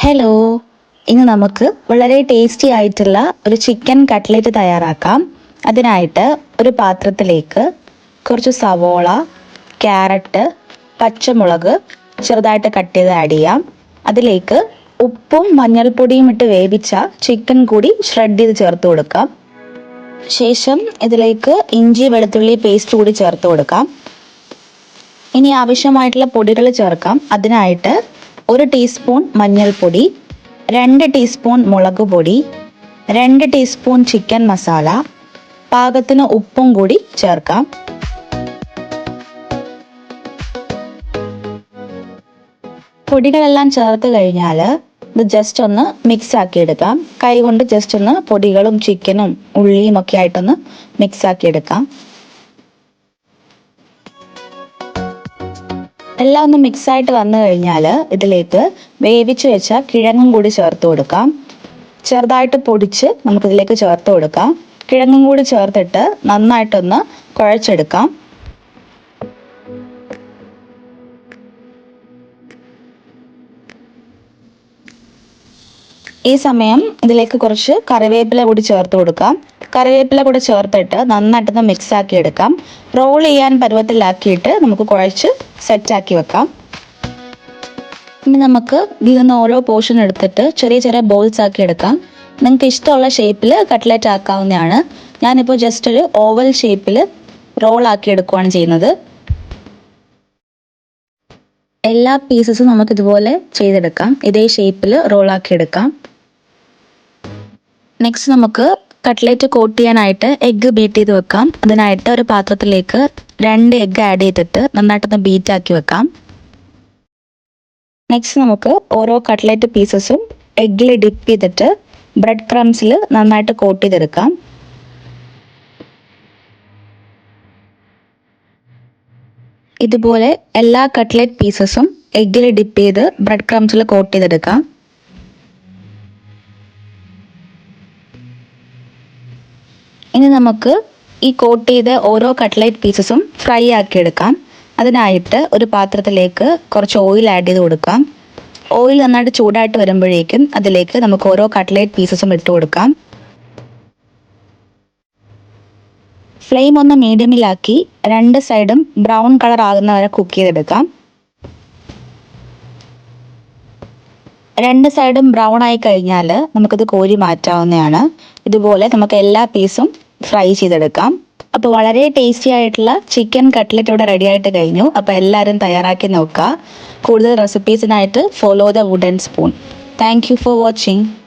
Hello, ഇന്ന് നമുക്ക് വളരെ ടേസ്റ്റി ആയിട്ടുള്ള ഒരു ചിക്കൻ കട്ട്ലേറ്റ് തയ്യാറാക്കാം. അതിനായിട്ട് ഒരു പാത്രത്തിലേക്ക് കുറച്ച് സവോള, ക്യാരറ്റ്, പച്ചമുളക് ചെറുതായിട്ട് കട്ട് ചെയ്ത് ആഡ് ചെയ്യാം. അതിലേക്ക് ഉപ്പും മഞ്ഞൾപ്പൊടിയും ഇട്ട് വേവിച്ച ചിക്കൻ കൂടി ഷ്രെഡ് ചെയ്ത് ചേർത്ത് കൊടുക്കാം. ശേഷം ഇതിലേക്ക് ഇഞ്ചി വെളുത്തുള്ളി പേസ്റ്റ് കൂടി ചേർത്ത് കൊടുക്കാം. ഇനി ആവശ്യമായിട്ടുള്ള പൊടികൾ ചേർക്കാം. അതിനായിട്ട് 1 ടീസ്പൂൺ മഞ്ഞൾപ്പൊടി, 2 ടീസ്പൂൺ മുളക് പൊടി, 2 ടീസ്പൂൺ ചിക്കൻ മസാല, പാകത്തിന് ഉപ്പും കൂടി ചേർക്കാം. പൊടികളെല്ലാം ചേർത്ത് കഴിഞ്ഞാൽ ഇത് ജസ്റ്റ് ഒന്ന് മിക്സ് ആക്കി എടുക്കാം. കൈ കൊണ്ട് ജസ്റ്റ് ഒന്ന് പൊടികളും ചിക്കനും ഉള്ളിയും ഒക്കെ ആയിട്ടൊന്ന് മിക്സ് ആക്കി എടുക്കാം. എല്ലാം ഒന്ന് മിക്സ് ആയിട്ട് വന്നു കഴിഞ്ഞാൽ ഇതിലേക്ക് വേവിച്ച് വെച്ച കിഴങ്ങും കൂടി ചേർത്ത് കൊടുക്കാം. ചെറുതായിട്ട് പൊടിച്ച് നമുക്കിതിലേക്ക് ചേർത്ത് കൊടുക്കാം. കിഴങ്ങും കൂടി ചേർത്തിട്ട് നന്നായിട്ടൊന്ന് കുഴച്ചെടുക്കാം. ഈ സമയം ഇതിലേക്ക് കുറച്ച് കറിവേപ്പില കൂടി ചേർത്ത് കൊടുക്കാം. കറിവേപ്പില കൂടി ചേർത്തിട്ട് നന്നായിട്ടൊന്ന് മിക്സ് ആക്കി എടുക്കാം. റോൾ ചെയ്യാൻ പരുവത്തിലാക്കിയിട്ട് നമുക്ക് കുഴച്ച് സെറ്റാക്കി വെക്കാം. ഇനി നമുക്ക് ഇതിൽ നിന്ന് ഓരോ പോർഷൻ എടുത്തിട്ട് ചെറിയ ചെറിയ ബോൾസ് ആക്കി എടുക്കാം. നിങ്ങൾക്ക് ഇഷ്ടമുള്ള ഷേപ്പിൽ കട്ട്ലറ്റ് ആക്കാവുന്നതാണ്. ഞാനിപ്പോൾ ജസ്റ്റ് ഒരു ഓവൽ ഷേപ്പിൽ റോൾ ആക്കി എടുക്കുകയാണ് ചെയ്യുന്നത്. എല്ലാ പീസസും നമുക്ക് ഇതുപോലെ ചെയ്തെടുക്കാം. ഇതേ ഷേപ്പിൽ റോൾ ആക്കി എടുക്കാം. നെക്സ്റ്റ് നമുക്ക് കട്ട്ലേറ്റ് കോട്ട് ചെയ്യാനായിട്ട് എഗ്ഗ് ബീറ്റ് ചെയ്ത് വെക്കാം. അതിനായിട്ട് ഒരു പാത്രത്തിലേക്ക് 2 എഗ്ഗ് ആഡ് ചെയ്തിട്ട് നന്നായിട്ടൊന്ന് ബീറ്റ് ആക്കി വെക്കാം. നെക്സ്റ്റ് നമുക്ക് ഓരോ കട്ട്ലേറ്റ് പീസസും എഗ്ഗിൽ ഡിപ്പ് ചെയ്തിട്ട് ബ്രെഡ് ക്രംസിൽ നന്നായിട്ട് കോട്ട് ചെയ്തെടുക്കാം. ഇതുപോലെ എല്ലാ കട്ട്ലേറ്റ് പീസസും എഗ്ഗിൽ ഡിപ്പ് ചെയ്ത് ബ്രെഡ് ക്രംസിൽ കോട്ട് ചെയ്തെടുക്കാം. ഇനി നമുക്ക് ഈ കോട്ട് ചെയ്ത ഓരോ കട്ട്ലേറ്റ് പീസസും ഫ്രൈ ആക്കി എടുക്കാം. അതിനായിട്ട് ഒരു പാത്രത്തിലേക്ക് കുറച്ച് ഓയിൽ ആഡ് ചെയ്ത് കൊടുക്കാം. ഓയിൽ നന്നായിട്ട് ചൂടായിട്ട് വരുമ്പോഴേക്കും അതിലേക്ക് നമുക്ക് ഓരോ കട്ട്ലേറ്റ് പീസസും ഇട്ട് കൊടുക്കാം. ഫ്ലെയിം ഒന്ന് മീഡിയമിലാക്കി 2 സൈഡും ബ്രൗൺ കളർ ആകുന്ന വരെ കുക്ക് ചെയ്തെടുക്കാം. 2 സൈഡും ബ്രൗൺ ആയി കഴിഞ്ഞാൽ നമുക്കിത് കോരി മാറ്റാവുന്നതാണ്. ഇതുപോലെ നമുക്ക് എല്ലാ പീസും ഫ്രൈ ചെയ്തെടുക്കാം. അപ്പോൾ വളരെ ടേസ്റ്റി ആയിട്ടുള്ള ചിക്കൻ കട്ട്ലറ്റ് ഇവിടെ റെഡി ആയിട്ട് കഴിഞ്ഞു. അപ്പോൾ എല്ലാവരും തയ്യാറാക്കി നോക്കുക. കൂടുതൽ റെസിപ്പീസിനായിട്ട് follow the wooden spoon. Thank you for watching.